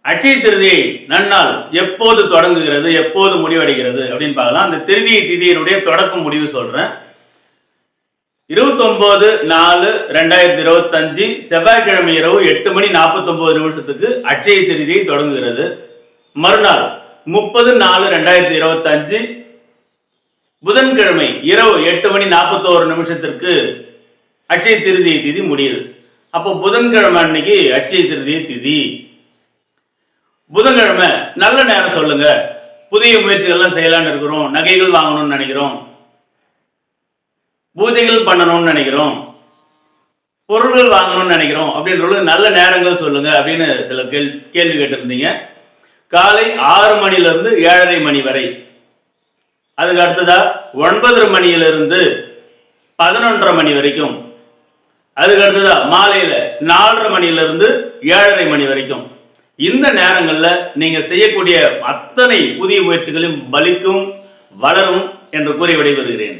அட்சய திருதியை நன்னாள் எப்போது தொடங்குகிறது, எப்போது முடிவடைகிறது அப்படின்னு பார்க்கலாம். அந்த திருதியை திதியினுடைய தொடக்கம் முடிவு சொல்றேன். 29/4/2025 செவ்வாய்க்கிழமை இரவு 8:49 அட்சய திருதியை தொடங்குகிறது. மறுநாள் 30/4/2025 புதன்கிழமை இரவு 8:41 அட்சய திருதியை திதி முடியுது. அப்போ புதன்கிழமை அன்னைக்கு அட்சய திருதியை திதி. புதன்கிழமை நல்ல நேரம் சொல்லுங்க. புதிய முயற்சிகள்லாம் செய்யலான்னு இருக்கிறோம், நகைகள் வாங்கணும்னு நினைக்கிறோம், பூஜைகள் பண்ணணும்னு நினைக்கிறோம், பொருள்கள் வாங்கணும்னு நினைக்கிறோம் அப்படின்றது நல்ல நேரங்கள் சொல்லுங்க அப்படின்னு சில கேள்வி கேட்டிருந்தீங்க. காலை 6 மணிலிருந்து 7:30 மணி வரை, அதுக்கு அடுத்ததா 9:30 மணியிலிருந்து 11:30 மணி வரைக்கும், அதுக்கு அடுத்ததா மாலையில 4:30 மணியிலிருந்து 7:30 மணி வரைக்கும். இந்த நேரங்களில் நீங்க செய்யக்கூடிய அத்தனை புதிய முயற்சிகளும் பலிக்கும், வளரும் என்று கூறி விடைபெறுகிறேன்.